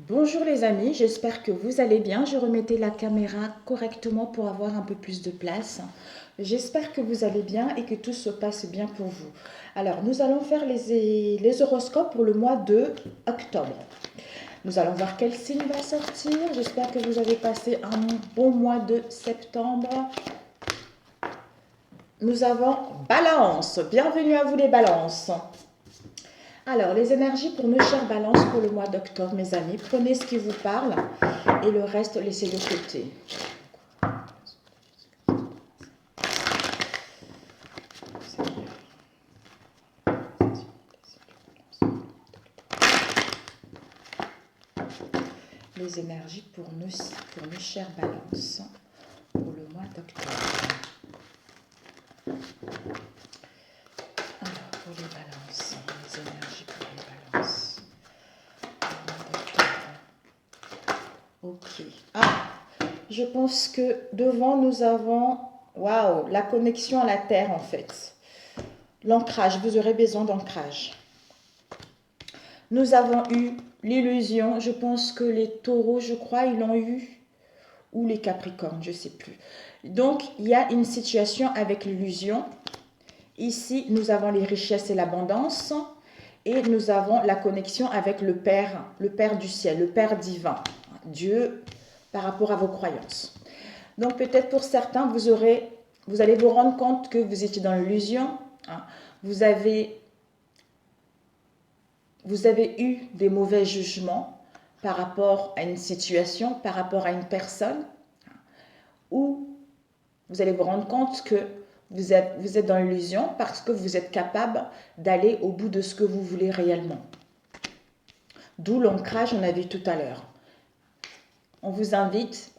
Bonjour les amis, j'espère que vous allez bien. Je remettais la caméra correctement pour avoir un peu plus de place. J'espère que vous allez bien et que tout se passe bien pour vous. Alors, nous allons faire les horoscopes pour le mois de octobre. Nous allons voir quel signe va sortir. J'espère que vous avez passé un bon mois de septembre. Nous avons Balance. Bienvenue à vous les balances. Alors, les énergies pour nos chers balances pour le mois d'octobre, mes amis. Prenez ce qui vous parle et le reste, laissez de côté. Les énergies pour nos chers balances pour le mois d'octobre. Alors, pour les balances, les énergies pour les balances. Ok. Ah, je pense que devant nous avons, waouh, la connexion à la terre en fait. L'ancrage, vous aurez besoin d'ancrage. Nous avons eu l'illusion, je pense que les taureaux, je crois, ils l'ont eu, ou les capricornes, je ne sais plus. Donc, il y a une situation avec l'illusion. Ici, nous avons les richesses et l'abondance, et nous avons la connexion avec le Père du ciel, le Père divin, Dieu, par rapport à vos croyances. Donc, peut-être pour certains, vous allez vous rendre compte que vous étiez dans l'illusion, hein. Vous avez eu des mauvais jugements par rapport à une situation, par rapport à une personne, ou vous allez vous rendre compte que vous êtes dans l'illusion parce que vous êtes capable d'aller au bout de ce que vous voulez réellement. D'où l'ancrage, on a vu tout à l'heure. On vous invite,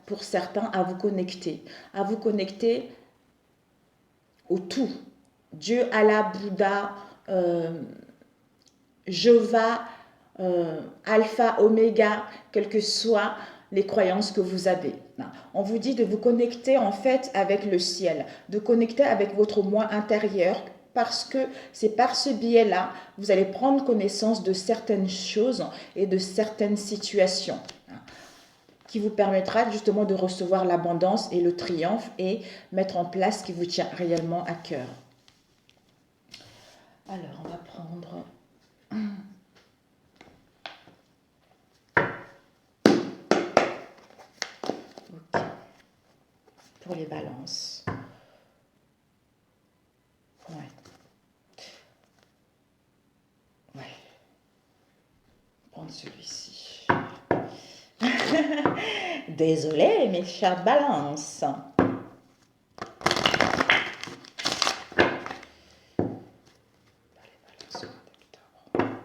pour certains, à vous connecter au tout. Dieu, Allah, Bouddha, Jéhovah, Alpha, Oméga, quelles que soient les croyances que vous avez. On vous dit de vous connecter en fait avec le ciel, de connecter avec votre moi intérieur, parce que c'est par ce biais-là, vous allez prendre connaissance de certaines choses et de certaines situations qui vous permettra justement de recevoir l'abondance et le triomphe et mettre en place ce qui vous tient réellement à cœur. Alors, on va prendre... Ok. Pour les balances. Ouais. Ouais. Prendre celui-ci. Désolée, mes chères balances.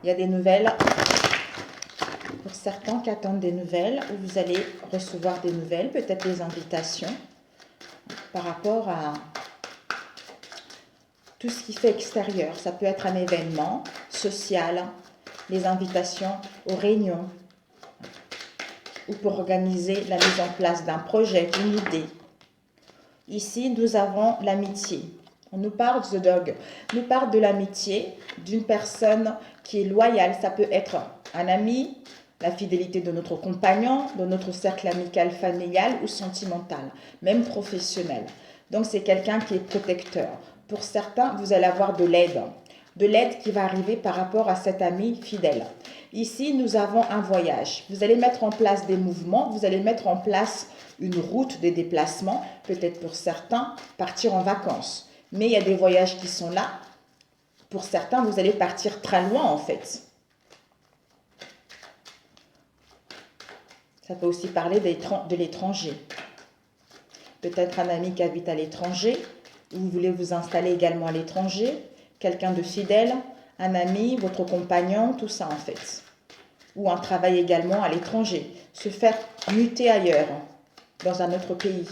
Il y a des nouvelles pour certains qui attendent des nouvelles, où vous allez recevoir des nouvelles, peut-être des invitations par rapport à tout ce qui fait extérieur. Ça peut être un événement social, les invitations aux réunions, ou pour organiser la mise en place d'un projet, d'une idée. Ici, nous avons l'amitié. On nous parle de dog, nous parle de l'amitié d'une personne qui est loyale. Ça peut être un ami, la fidélité de notre compagnon, de notre cercle amical, familial ou sentimental, même professionnel. Donc, c'est quelqu'un qui est protecteur. Pour certains, vous allez avoir de l'aide qui va arriver par rapport à cet ami fidèle. Ici, nous avons un voyage. Vous allez mettre en place des mouvements, vous allez mettre en place une route des déplacements, peut-être pour certains, partir en vacances. Mais il y a des voyages qui sont là. Pour certains, vous allez partir très loin en fait. Ça peut aussi parler de l'étranger. Peut-être un ami qui habite à l'étranger, ou vous voulez vous installer également à l'étranger, quelqu'un de fidèle, un ami, votre compagnon, tout ça en fait. Ou un travail également à l'étranger, se faire muter ailleurs, dans un autre pays.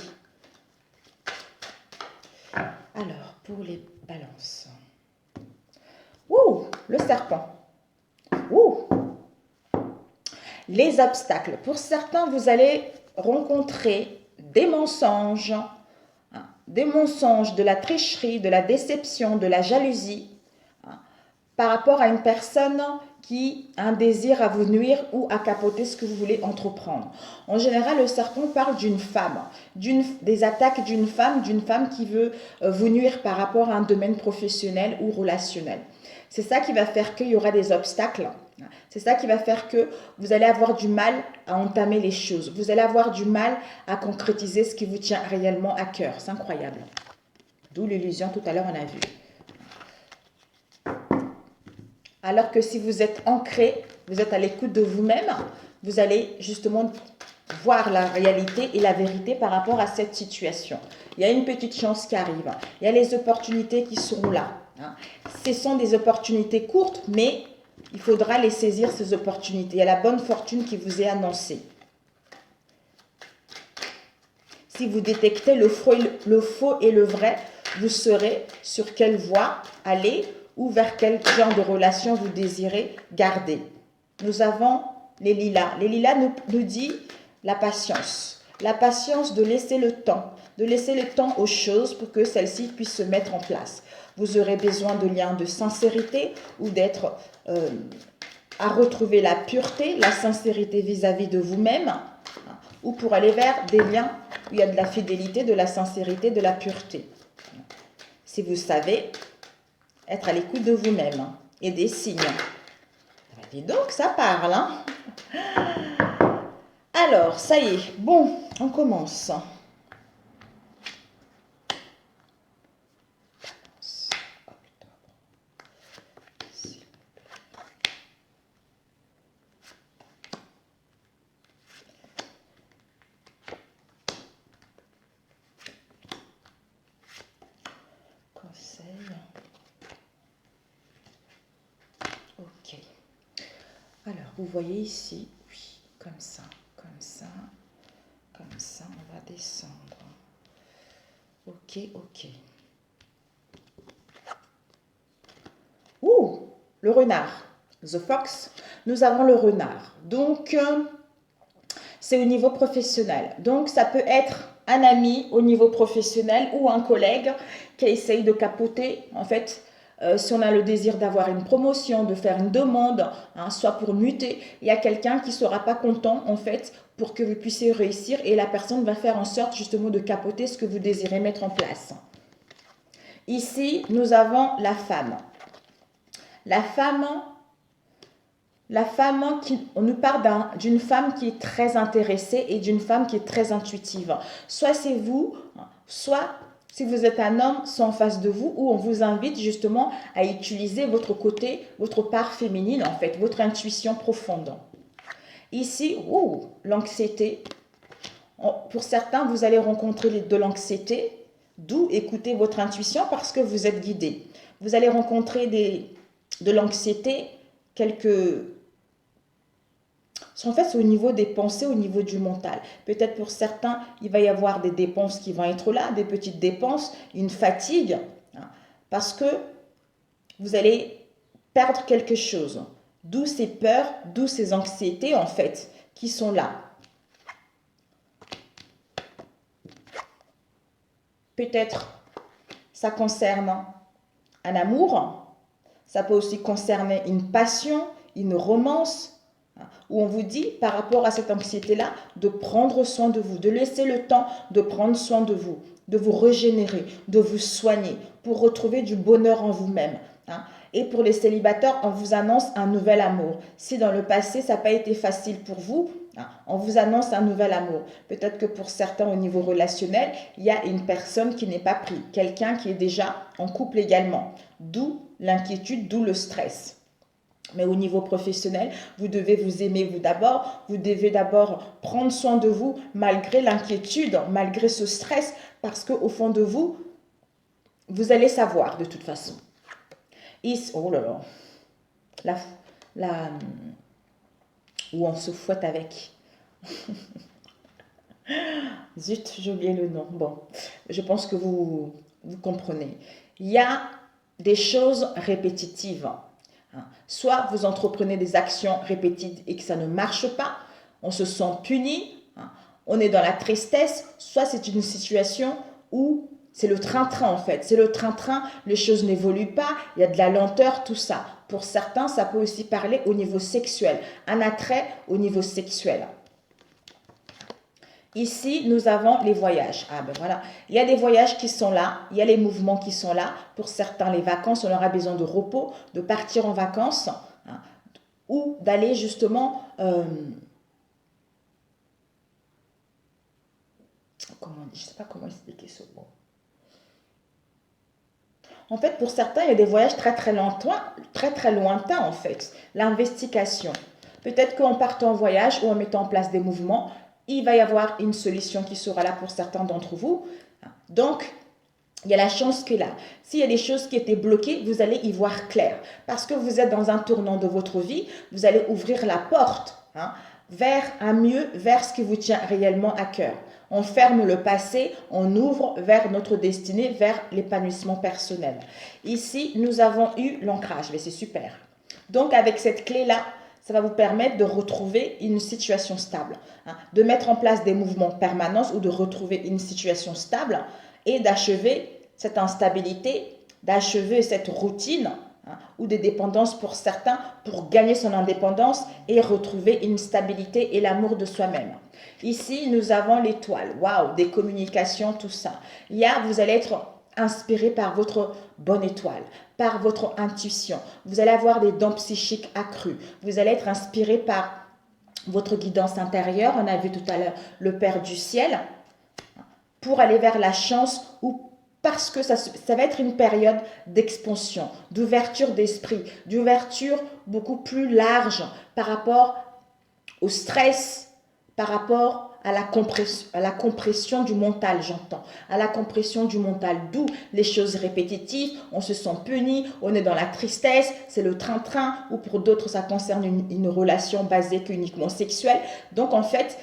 Alors, pour les balances. Ouh, le serpent. Ouh. Les obstacles. Pour certains, vous allez rencontrer des mensonges, de la tricherie, de la déception, de la jalousie, par rapport à une personne qui a un désir à vous nuire ou à capoter ce que vous voulez entreprendre. En général, le serpent parle d'une femme, des attaques d'une femme qui veut vous nuire par rapport à un domaine professionnel ou relationnel. C'est ça qui va faire qu'il y aura des obstacles. C'est ça qui va faire que vous allez avoir du mal à entamer les choses. Vous allez avoir du mal à concrétiser ce qui vous tient réellement à cœur. C'est incroyable. D'où l'illusion, tout à l'heure, on a vu. Alors que si vous êtes ancré, vous êtes à l'écoute de vous-même, vous allez justement voir la réalité et la vérité par rapport à cette situation. Il y a une petite chance qui arrive. Il y a les opportunités qui seront là. Ce sont des opportunités courtes, mais il faudra les saisir, ces opportunités. Il y a la bonne fortune qui vous est annoncée. Si vous détectez le faux et le vrai, vous saurez sur quelle voie aller ou vers quel genre de relation vous désirez garder. Nous avons les lilas. Les lilas nous dit la patience. La patience de laisser le temps aux choses pour que celles-ci puissent se mettre en place. Vous aurez besoin de liens de sincérité ou d'être à retrouver la pureté, la sincérité vis-à-vis de vous-même, ou pour aller vers des liens où il y a de la fidélité, de la sincérité, de la pureté. Si vous savez être à l'écoute de vous-même et des signes. Dis donc, ça parle, hein? Alors, ça y est. Bon, on commence. Ok. Alors, vous voyez ici, oui, comme ça, comme ça, comme ça, on va descendre. Ok, ok. Ouh, le renard, the fox. Nous avons le renard. Donc, c'est au niveau professionnel. Donc, ça peut être un ami au niveau professionnel ou un collègue qui essaye de capoter, en fait, si on a le désir d'avoir une promotion, de faire une demande, soit pour muter, il y a quelqu'un qui ne sera pas content en fait pour que vous puissiez réussir et la personne va faire en sorte justement de capoter ce que vous désirez mettre en place. Ici, nous avons la femme. On nous parle d'une femme qui est très intéressée et d'une femme qui est très intuitive. Soit c'est vous, soit si vous êtes un homme, c'est en face de vous où on vous invite justement à utiliser votre côté, votre part féminine en fait, votre intuition profonde. Ici, l'anxiété. Pour certains, vous allez rencontrer de l'anxiété, d'où écoutez votre intuition parce que vous êtes guidé. Vous allez rencontrer de l'anxiété, en fait, c'est au niveau des pensées, au niveau du mental. Peut-être pour certains, il va y avoir des dépenses qui vont être là, des petites dépenses, une fatigue, parce que vous allez perdre quelque chose. D'où ces peurs, d'où ces anxiétés, en fait, qui sont là. Peut-être, ça concerne un amour, ça peut aussi concerner une passion, une romance, où on vous dit, par rapport à cette anxiété-là, de prendre soin de vous, de laisser le temps de prendre soin de vous régénérer, de vous soigner, pour retrouver du bonheur en vous-même. Et pour les célibataires, on vous annonce un nouvel amour. Si dans le passé, ça n'a pas été facile pour vous, on vous annonce un nouvel amour. Peut-être que pour certains, au niveau relationnel, il y a une personne qui n'est pas prise, quelqu'un qui est déjà en couple également. D'où l'inquiétude, d'où le stress. Mais au niveau professionnel, vous devez vous aimer vous d'abord. Vous devez d'abord prendre soin de vous malgré l'inquiétude, malgré ce stress, parce qu'au fond de vous, vous allez savoir de toute façon. Oh là là, où on se fouette avec. Zut, j'ai oublié le nom. Bon, je pense que vous comprenez. Il y a des choses répétitives. Soit vous entreprenez des actions répétitives et que ça ne marche pas, on se sent puni, on est dans la tristesse, soit c'est une situation où C'est le train-train en fait, c'est le train-train, les choses n'évoluent pas, il y a de la lenteur, tout ça. Pour certains, ça peut aussi parler au niveau sexuel, un attrait au niveau sexuel. Ici, nous avons les voyages. Ah ben voilà, il y a des voyages qui sont là, il y a les mouvements qui sont là. Pour certains, les vacances, on aura besoin de repos, de partir en vacances, hein, ou d'aller justement... je ne sais pas comment expliquer ce mot. En fait, pour certains, il y a des voyages très lointains en fait. L'investigation. Peut-être qu'en partant en voyage ou en mettant en place des mouvements, il va y avoir une solution qui sera là pour certains d'entre vous. Donc, il y a la chance que là, s'il y a des choses qui étaient bloquées, vous allez y voir clair. Parce que vous êtes dans un tournant de votre vie, vous allez ouvrir la porte vers un mieux, vers ce qui vous tient réellement à cœur. On ferme le passé, on ouvre vers notre destinée, vers l'épanouissement personnel. Ici, nous avons eu l'ancrage, mais c'est super. Donc, avec cette clé-là, ça va vous permettre de retrouver une situation stable, de mettre en place des mouvements permanents ou de retrouver une situation stable et d'achever cette instabilité, d'achever cette routine ou des dépendances pour certains pour gagner son indépendance et retrouver une stabilité et l'amour de soi-même. Ici, nous avons l'étoile, waouh, des communications, tout ça. Vous allez être inspiré par votre bonne étoile, par votre intuition. Vous allez avoir des dons psychiques accrus. Vous allez être inspiré par votre guidance intérieure. On a vu tout à l'heure le Père du ciel pour aller vers la chance ou parce que ça va être une période d'expansion, d'ouverture d'esprit, d'ouverture beaucoup plus large par rapport au stress, par rapport à la compression du mental, j'entends, à la compression du mental, d'où les choses répétitives, on se sent puni, on est dans la tristesse, c'est le train-train, ou pour d'autres, ça concerne une relation basée uniquement sexuelle. Donc, en fait,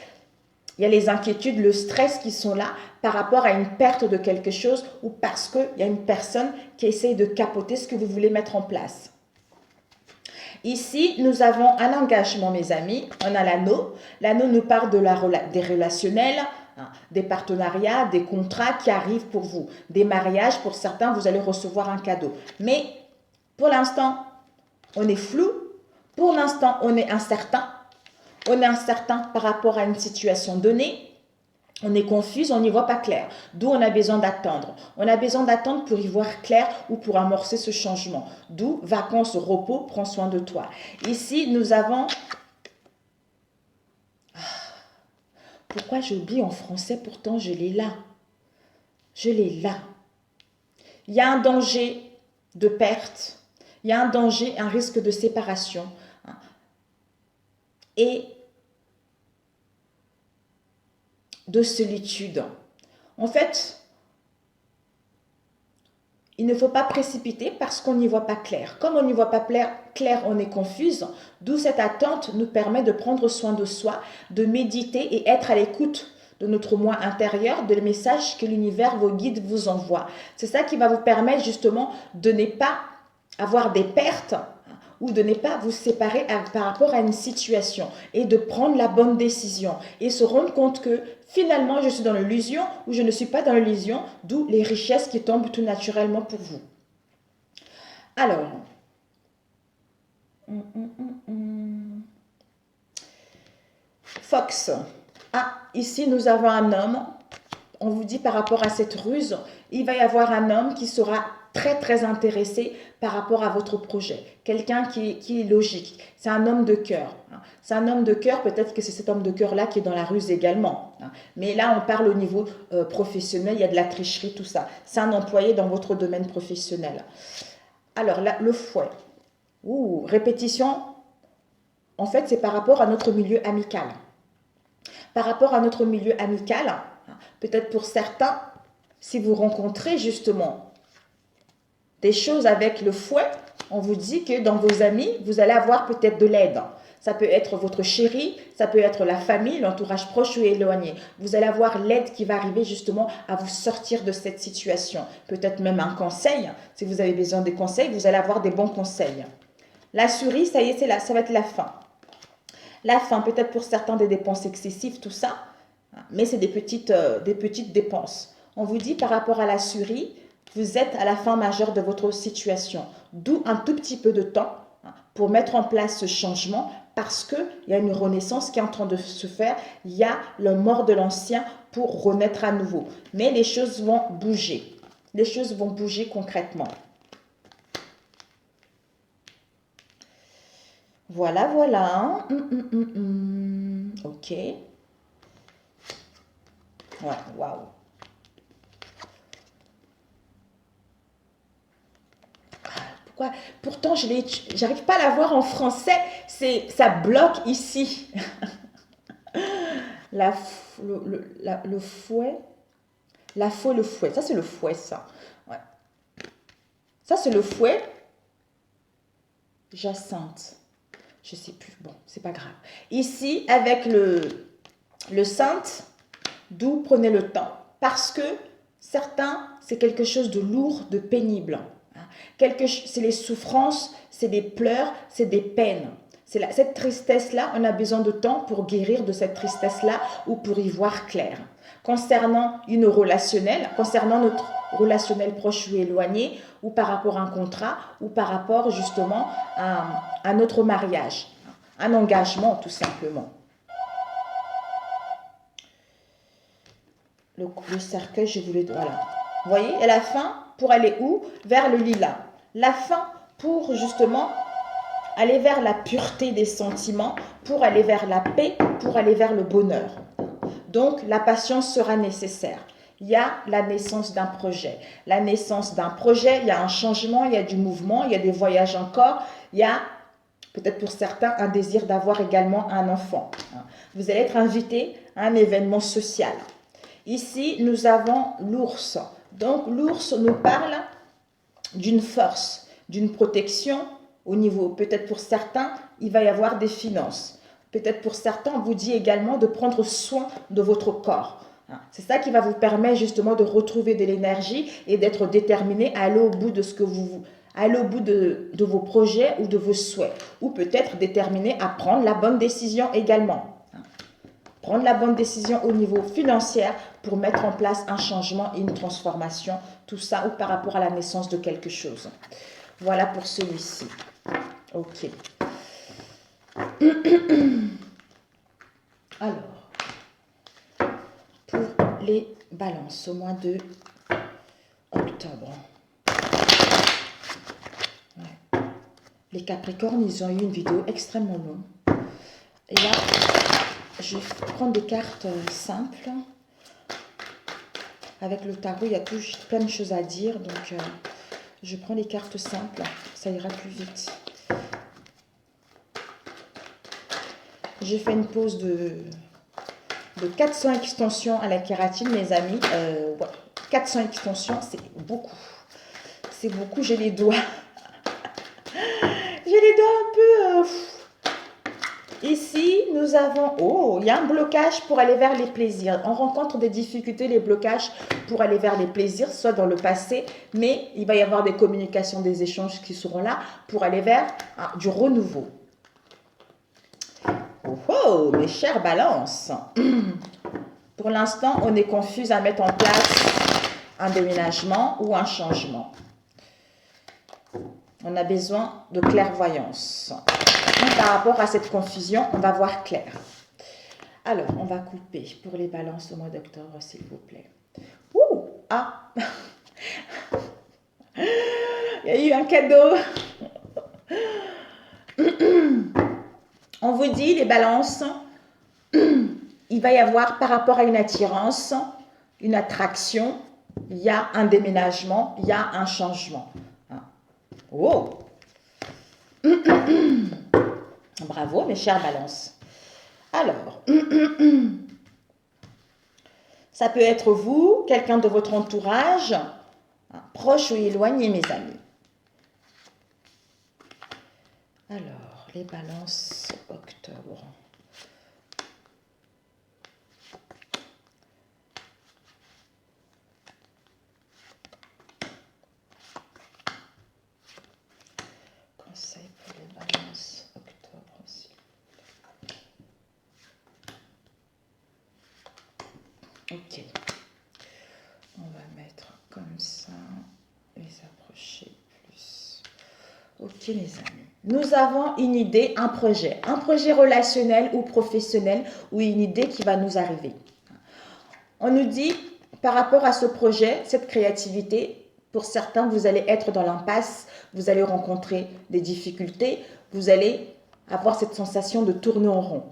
il y a les inquiétudes, le stress qui sont là par rapport à une perte de quelque chose ou parce qu'il y a une personne qui essaye de capoter ce que vous voulez mettre en place. Ici, nous avons un engagement, mes amis. On a l'anneau. L'anneau nous parle des relationnels, des partenariats, des contrats qui arrivent pour vous. Des mariages, pour certains, vous allez recevoir un cadeau. Mais pour l'instant, on est flou. Pour l'instant, on est incertain. On est incertain par rapport à une situation donnée. On est confus, on n'y voit pas clair. D'où on a besoin d'attendre. On a besoin d'attendre pour y voir clair ou pour amorcer ce changement. D'où vacances, repos, prends soin de toi. Ici, nous avons... Pourquoi j'oublie en français? Pourtant, je l'ai là. Je l'ai là. Il y a un danger de perte. Il y a un danger, un risque de séparation. Et de solitude. En fait, il ne faut pas précipiter parce qu'on n'y voit pas clair. Comme on n'y voit pas clair, on est confuse. D'où cette attente nous permet de prendre soin de soi, de méditer et être à l'écoute de notre moi intérieur, de les messages que l'univers, vos guides vous envoient. C'est ça qui va vous permettre justement de ne pas avoir des pertes ou de ne pas vous séparer par rapport à une situation et de prendre la bonne décision et se rendre compte que finalement je suis dans l'illusion ou je ne suis pas dans l'illusion, d'où les richesses qui tombent tout naturellement pour vous. Alors, Fox. Ici nous avons un homme. On vous dit par rapport à cette ruse, il va y avoir un homme qui sera très intéressé par rapport à votre projet. Quelqu'un qui est logique. C'est un homme de cœur. C'est un homme de cœur, peut-être que c'est cet homme de cœur-là qui est dans la ruse également. Mais là, on parle au niveau professionnel, il y a de la tricherie, tout ça. C'est un employé dans votre domaine professionnel. Alors là, le fouet. Répétition. En fait, c'est par rapport à notre milieu amical. Par rapport à notre milieu amical, peut-être pour certains, si vous rencontrez justement des choses avec le fouet, on vous dit que dans vos amis, vous allez avoir peut-être de l'aide. Ça peut être votre chéri, ça peut être la famille, l'entourage proche ou éloigné. Vous allez avoir l'aide qui va arriver justement à vous sortir de cette situation. Peut-être même un conseil. Si vous avez besoin de conseils, vous allez avoir des bons conseils. La souris, ça y est, c'est là, ça va être la fin. La fin, peut-être pour certains des dépenses excessives, tout ça. Mais c'est des petites dépenses. On vous dit par rapport à la souris, vous êtes à la fin majeure de votre situation. D'où un tout petit peu de temps pour mettre en place ce changement parce qu'il y a une renaissance qui est en train de se faire. Il y a le mort de l'ancien pour renaître à nouveau. Mais les choses vont bouger. Les choses vont bouger concrètement. Voilà, voilà. Ok. Ouais, waouh. Pourquoi? Pourtant, j'arrive pas à la voir en français. Ça bloque ici. Le fouet. La faux, le fouet. Ça, c'est le fouet, ça. Ouais. Ça, c'est le fouet. Jacinthe. Je sais plus. Bon, c'est pas grave. Ici, avec le sainte, d'où prenez le temps. Parce que certains, c'est quelque chose de lourd, de pénible. C'est les souffrances, c'est des pleurs, c'est des peines. Cette tristesse-là, on a besoin de temps pour guérir de cette tristesse-là ou pour y voir clair. Concernant notre relationnel proche ou éloigné, ou par rapport à un contrat, ou par rapport justement à notre mariage, un engagement tout simplement. Le cercueil, je voulais... Voilà. Vous voyez, et la fin, pour aller où? Vers le lilas. La fin, pour justement aller vers la pureté des sentiments, pour aller vers la paix, pour aller vers le bonheur. Donc, la patience sera nécessaire. Il y a la naissance d'un projet. La naissance d'un projet, il y a un changement, il y a du mouvement, il y a des voyages encore, il y a peut-être pour certains un désir d'avoir également un enfant. Vous allez être invité à un événement social. Ici, nous avons l'ours. Donc, l'ours nous parle d'une force, d'une protection au niveau. Peut-être pour certains, il va y avoir des finances. Peut-être pour certains, on vous dit également de prendre soin de votre corps. C'est ça qui va vous permettre justement de retrouver de l'énergie et d'être déterminé à aller au bout de de vos projets ou de vos souhaits. Ou peut-être déterminé à prendre la bonne décision également. Prendre la bonne décision au niveau financier pour mettre en place un changement et une transformation, tout ça ou par rapport à la naissance de quelque chose. Voilà pour celui-ci. Ok. Alors, pour les balances au mois de octobre. Ouais. Les Capricornes, ils ont eu une vidéo extrêmement longue. Et là, je vais prendre des cartes simples. Avec le tarot, il y a plein de choses à dire, donc je prends les cartes simples, ça ira plus vite. J'ai fait une pause de 400 extensions à la kératine, mes amis. 400 extensions, c'est beaucoup. C'est beaucoup, j'ai les doigts. J'ai les doigts un peu... Ici, nous avons... Oh, il y a un blocage pour aller vers les plaisirs. On rencontre des difficultés, les blocages pour aller vers les plaisirs, soit dans le passé, mais il va y avoir des communications, des échanges qui seront là pour aller vers du renouveau. Oh, mes chères balances. Pour l'instant, on est confus à mettre en place un déménagement ou un changement. On a besoin de clairvoyance. Par rapport à cette confusion, on va voir clair. Alors, on va couper pour les balances au mois d'octobre, s'il vous plaît. Ouh, ah. Il y a eu un cadeau. On vous dit, les balances, il va y avoir par rapport à une attirance, une attraction, il y a un déménagement, il y a un changement. Oh. Bravo, mes chères balances. Alors, ça peut être vous, quelqu'un de votre entourage, proche ou éloigné, mes amis. Alors, les balances octobre. Conseil pour les balances octobre aussi. Ok. On Ok les amis. Nous avons une idée, un projet relationnel ou professionnel ou une idée qui va nous arriver. On nous dit, par rapport à ce projet, cette créativité, pour certains, vous allez être dans l'impasse, vous allez rencontrer des difficultés, vous allez avoir cette sensation de tourner en rond.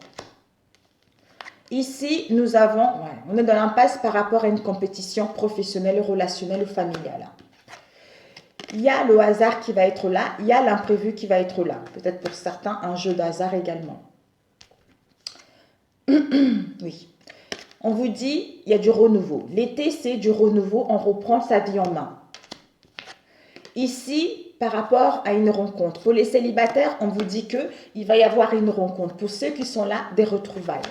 Ici, nous avons, on est dans l'impasse par rapport à une compétition professionnelle, relationnelle ou familiale. Il y a le hasard qui va être là, il y a l'imprévu qui va être là. Peut-être pour certains, un jeu de hasard également. Oui. On vous dit, il y a du renouveau. L'été, c'est du renouveau, on reprend sa vie en main. Ici, par rapport à une rencontre, pour les célibataires, on vous dit qu'il va y avoir une rencontre. Pour ceux qui sont là, des retrouvailles.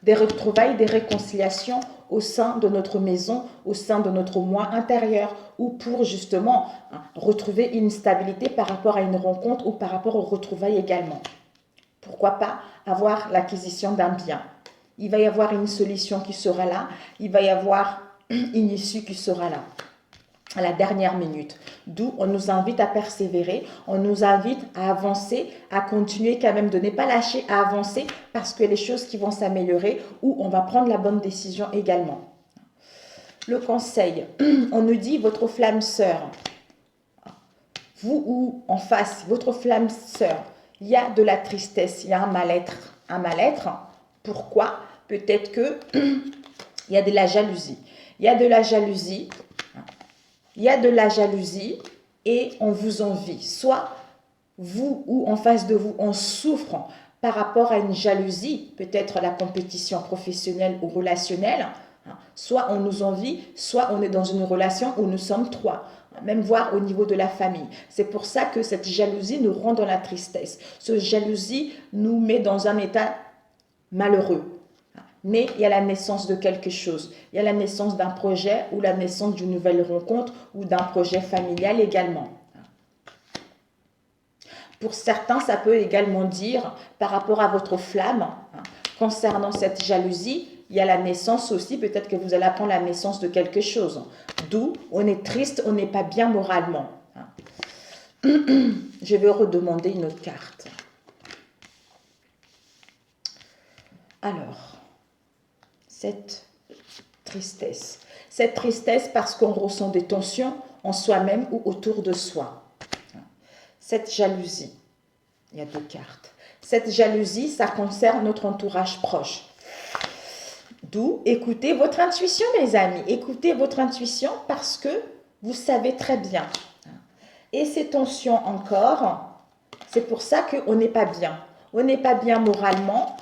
Des retrouvailles, des réconciliations au sein de notre maison, au sein de notre moi intérieur, ou pour justement retrouver une stabilité par rapport à une rencontre ou par rapport aux retrouvailles également. Pourquoi pas avoir l'acquisition d'un bien? Il va y avoir une solution qui sera là, il va y avoir une issue qui sera là, à la dernière minute. D'où on nous invite à persévérer, on nous invite à avancer, à continuer quand même, de ne pas lâcher, à avancer parce que les choses qui vont s'améliorer ou on va prendre la bonne décision également. Le conseil, on nous dit votre flamme sœur, vous ou en face, votre flamme sœur, il y a de la tristesse, il y a un mal-être. Un mal-être, pourquoi? Peut-être qu'il y a de la jalousie. Il y a de la jalousie. Il y a de la jalousie et on vous envie. Soit vous ou en face de vous, on souffre par rapport à une jalousie, peut-être la compétition professionnelle ou relationnelle. Soit on nous envie, soit on est dans une relation où nous sommes trois. Même voir au niveau de la famille. C'est pour ça que cette jalousie nous rend dans la tristesse. Cette jalousie nous met dans un état malheureux. Mais il y a la naissance de quelque chose. Il y a la naissance d'un projet ou la naissance d'une nouvelle rencontre ou d'un projet familial également. Pour certains, ça peut également dire, par rapport à votre flamme, concernant cette jalousie, il y a la naissance aussi, peut-être que vous allez apprendre la naissance de quelque chose. D'où on est triste, on n'est pas bien moralement. Je vais redemander une autre carte. Alors, cette tristesse parce qu'on ressent des tensions en soi-même ou autour de soi. Cette jalousie, il y a deux cartes. Cette jalousie, ça concerne notre entourage proche. D'où, écoutez votre intuition, mes amis. Écoutez votre intuition parce que vous savez très bien. Et ces tensions encore, c'est pour ça qu'on n'est pas bien. On n'est pas bien moralement.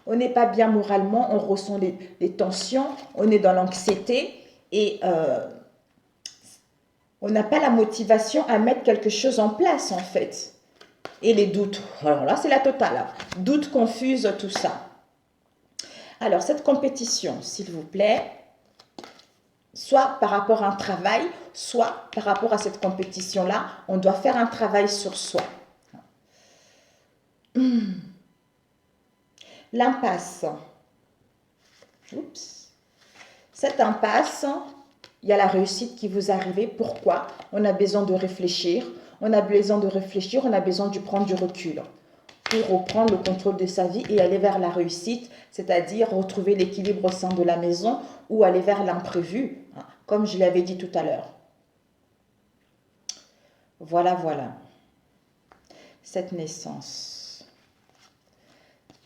On n'est pas bien moralement, on ressent les tensions, on est dans l'anxiété et on n'a pas la motivation à mettre quelque chose en place en fait. Et les doutes, alors là c'est la totale. Doutes confusent tout ça. Alors cette compétition, s'il vous plaît, soit par rapport à un travail, soit par rapport à cette compétition-là, on doit faire un travail sur soi. L'impasse. Oups. Cette impasse, il y a la réussite qui vous arrive. Pourquoi? On a besoin de réfléchir. On a besoin de réfléchir, on a besoin de prendre du recul pour reprendre le contrôle de sa vie et aller vers la réussite, c'est-à-dire retrouver l'équilibre au sein de la maison ou aller vers l'imprévu, comme je l'avais dit tout à l'heure. Voilà, voilà. Cette naissance.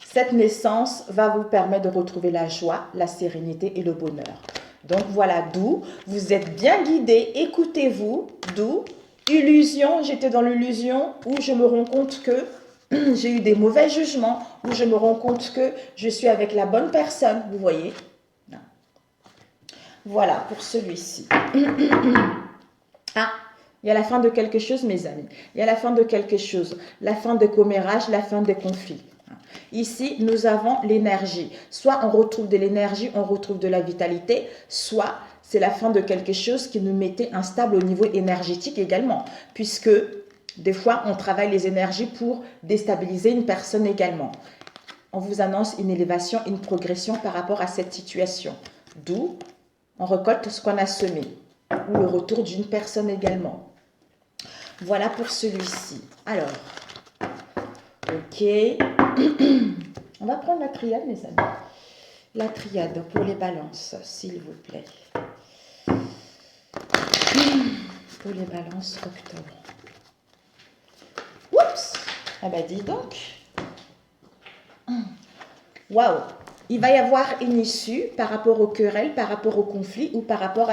Cette naissance va vous permettre de retrouver la joie, la sérénité et le bonheur. Donc voilà, d'où vous êtes bien guidé, écoutez-vous, d'où illusion, j'étais dans l'illusion où je me rends compte que j'ai eu des mauvais jugements, où je me rends compte que je suis avec la bonne personne, vous voyez. Voilà pour celui-ci. Ah, il y a la fin de quelque chose, mes amis. Il y a la fin de quelque chose, la fin des commérages, la fin des conflits. Ici, nous avons l'énergie. Soit on retrouve de l'énergie, on retrouve de la vitalité, soit c'est la fin de quelque chose qui nous mettait instable au niveau énergétique également. Puisque des fois, on travaille les énergies pour déstabiliser une personne également. On vous annonce une élévation, une progression par rapport à cette situation. D'où on récolte ce qu'on a semé. Ou le retour d'une personne également. Voilà pour celui-ci. Alors, ok. On va prendre la triade, mes amis. La triade pour les balances, s'il vous plaît. Pour les balances octobre. Oups! Ah bah dis donc. Waouh! Il va y avoir une issue par rapport aux querelles, par rapport au conflit ou par rapport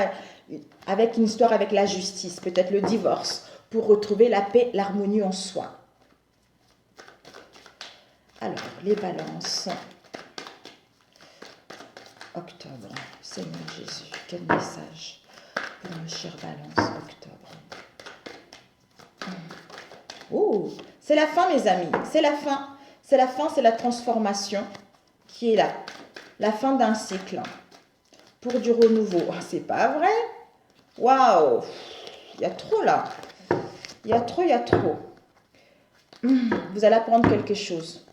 avec une histoire avec la justice, peut-être le divorce, pour retrouver la paix, l'harmonie en soi. Alors, les balances. Octobre. Seigneur Jésus, quel message pour nos chères balances, octobre. Oh, c'est la fin, mes amis. C'est la fin. C'est la fin, c'est la transformation qui est là. La fin d'un cycle. Pour du renouveau. Oh, c'est pas vrai? Waouh! Il y a trop là. Il y a trop. Vous allez apprendre quelque chose.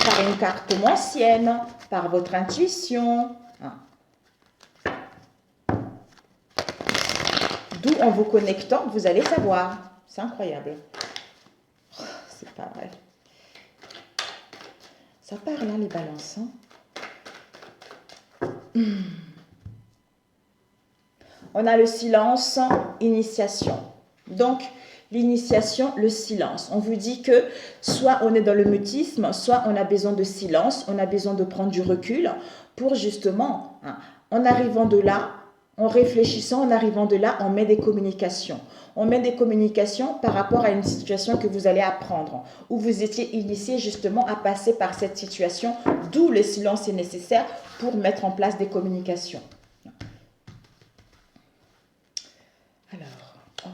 Par une carte ancienne, par votre intuition. D'où en vous connectant, vous allez savoir. C'est incroyable. C'est pas vrai. Ça parle, hein, les balances. On a le silence, initiation. Donc, l'initiation, le silence. On vous dit que soit on est dans le mutisme, soit on a besoin de silence, on a besoin de prendre du recul pour justement, en arrivant de là, en réfléchissant, en arrivant de là, on met des communications. On met des communications par rapport à une situation que vous allez apprendre, où vous étiez initié justement à passer par cette situation, d'où le silence est nécessaire pour mettre en place des communications. Alors, hop.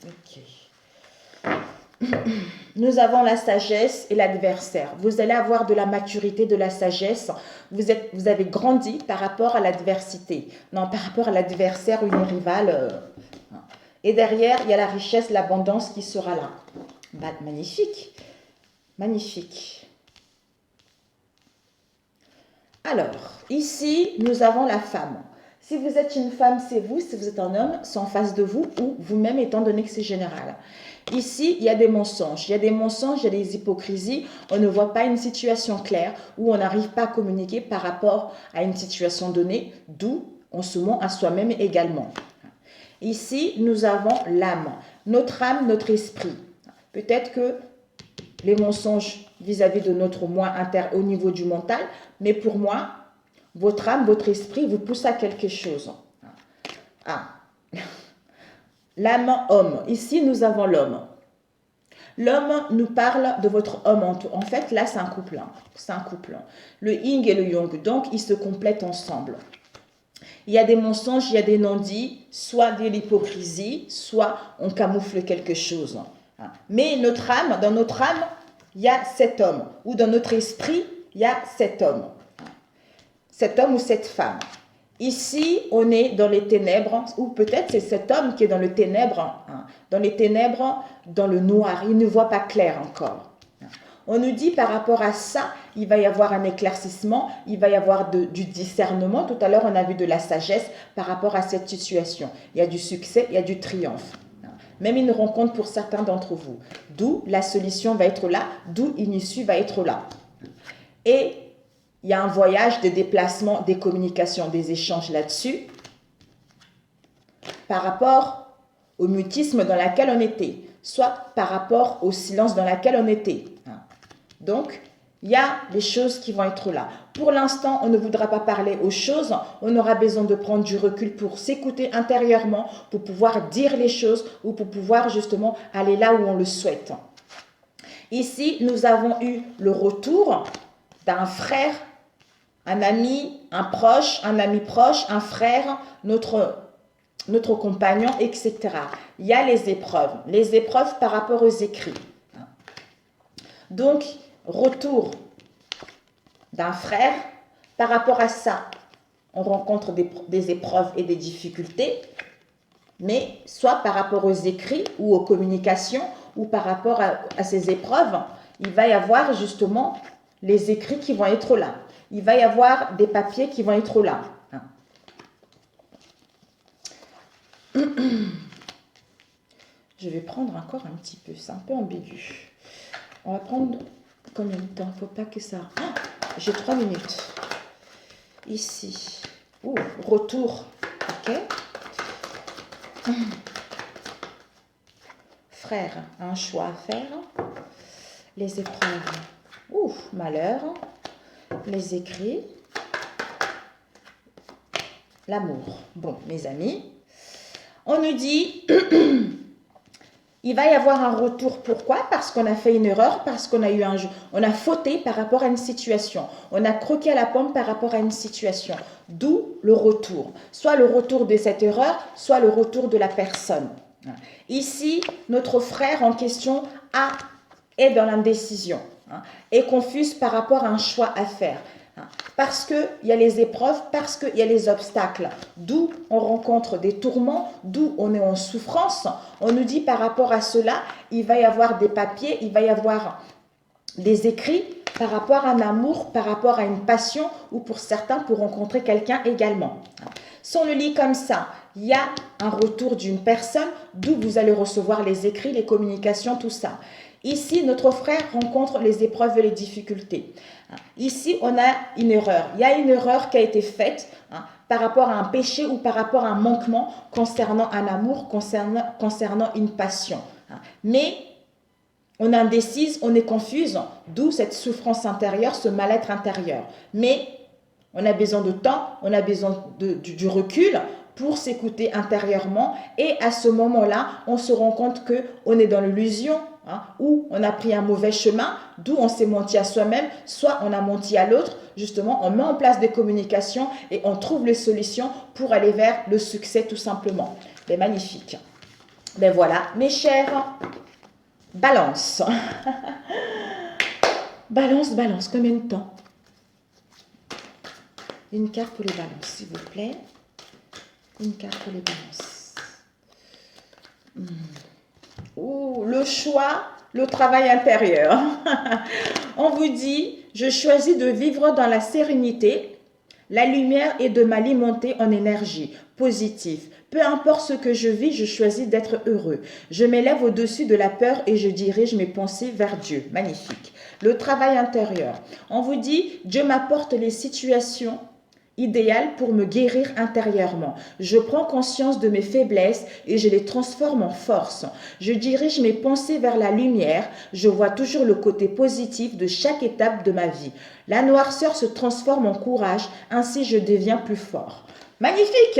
Ok. Nous avons la sagesse et l'adversaire. Vous allez avoir de la maturité, de la sagesse. Vous avez grandi par rapport à l'adversité. Non, par rapport à l'adversaire ou une rivale. Et derrière, il y a la richesse, l'abondance qui sera là. Bah, magnifique. Magnifique. Alors, ici, nous avons la femme. Si vous êtes une femme, c'est vous. Si vous êtes un homme, c'est en face de vous ou vous-même, étant donné que c'est général. Ici, il y a des mensonges. Il y a des mensonges, il y a des hypocrisies. On ne voit pas une situation claire où on n'arrive pas à communiquer par rapport à une situation donnée, d'où on se ment à soi-même également. Ici, nous avons l'âme. Notre âme, notre esprit. Peut-être que les mensonges vis-à-vis de notre moi au niveau du mental, mais pour moi, votre âme, votre esprit vous pousse à quelque chose. L'âme homme. Ici, nous avons l'homme. L'homme nous parle de votre homme. En fait, là, c'est un couple. C'est un couple. Le yin et le yang. Donc, ils se complètent ensemble. Il y a des mensonges, il y a des non-dits, soit de l'hypocrisie, soit on camoufle quelque chose. Mais notre âme, dans notre âme, il y a cet homme. Ou dans notre esprit, il y a cet homme. Cet homme ou cette femme. Ici, on est dans les ténèbres, ou peut-être c'est cet homme qui est dans les ténèbres, dans le noir. Il ne voit pas clair encore. On nous dit par rapport à ça, il va y avoir un éclaircissement, il va y avoir du discernement. Tout à l'heure, on a vu de la sagesse par rapport à cette situation. Il y a du succès, il y a du triomphe. Même une rencontre pour certains d'entre vous. D'où la solution va être là, d'où une issue va être là. Et il y a un voyage, des déplacements, des communications, des échanges là-dessus par rapport au mutisme dans lequel on était, soit par rapport au silence dans lequel on était. Donc, il y a des choses qui vont être là. Pour l'instant, on ne voudra pas parler aux choses. On aura besoin de prendre du recul pour s'écouter intérieurement, pour pouvoir dire les choses ou pour pouvoir justement aller là où on le souhaite. Ici, nous avons eu le retour d'un frère, un ami, un proche, un ami proche, un frère, notre compagnon, etc. Il y a les épreuves par rapport aux écrits. Donc, retour d'un frère par rapport à ça. on rencontre des épreuves et des difficultés, mais soit par rapport aux écrits ou aux communications, ou par rapport à ces épreuves, il va y avoir justement les écrits qui vont être là. Il va y avoir des papiers qui vont être là. Je vais prendre encore un petit peu, c'est un peu ambigu. On va prendre combien de temps? Il ne faut pas que ça... Ah, j'ai 3 minutes. Ici. Ouh, retour. Ok. Frère, un choix à faire. Les épreuves. Ouh, malheur. Les écrits. L'amour. Bon, mes amis, on nous dit... Il va y avoir un retour. Pourquoi? Parce qu'on a fait une erreur, parce qu'on a eu on a fauté par rapport à une situation. On a croqué à la pomme par rapport à une situation. D'où le retour. Soit le retour de cette erreur, soit le retour de la personne. Ici, notre frère en question est dans l'indécision, est confus par rapport à un choix à faire. Parce qu'il y a les épreuves, parce qu'il y a les obstacles, d'où on rencontre des tourments, d'où on est en souffrance. On nous dit par rapport à cela, il va y avoir des papiers, il va y avoir des écrits par rapport à un amour, par rapport à une passion, ou pour certains, pour rencontrer quelqu'un également. Si on le lit comme ça, il y a un retour d'une personne, d'où vous allez recevoir les écrits, les communications, tout ça. Ici, notre frère rencontre les épreuves et les difficultés. Ici, on a une erreur. Il y a une erreur qui a été faite par rapport à un péché ou par rapport à un manquement concernant un amour, concernant une passion. Mais on est indécise, on est confuse, d'où cette souffrance intérieure, ce mal-être intérieur. Mais on a besoin de temps, on a besoin du recul pour s'écouter intérieurement. Et à ce moment-là, on se rend compte qu'on est dans l'illusion, ou on a pris un mauvais chemin, d'où on s'est menti à soi-même, soit on a menti à l'autre. Justement, on met en place des communications et on trouve les solutions pour aller vers le succès tout simplement. C'est magnifique. Ben voilà, mes chers, balance. Balance, combien de temps? Une carte pour les balances, s'il vous plaît. Une carte pour les balances. Oh, le choix, le travail intérieur. On vous dit, je choisis de vivre dans la sérénité, la lumière et de m'alimenter en énergie positive. Peu importe ce que je vis, je choisis d'être heureux. Je m'élève au-dessus de la peur et je dirige mes pensées vers Dieu. Magnifique. Le travail intérieur. On vous dit, Dieu m'apporte les situations idéal pour me guérir intérieurement. Je prends conscience de mes faiblesses et je les transforme en force. Je dirige mes pensées vers la lumière. Je vois toujours le côté positif de chaque étape de ma vie. La noirceur se transforme en courage, ainsi je deviens plus fort. Magnifique!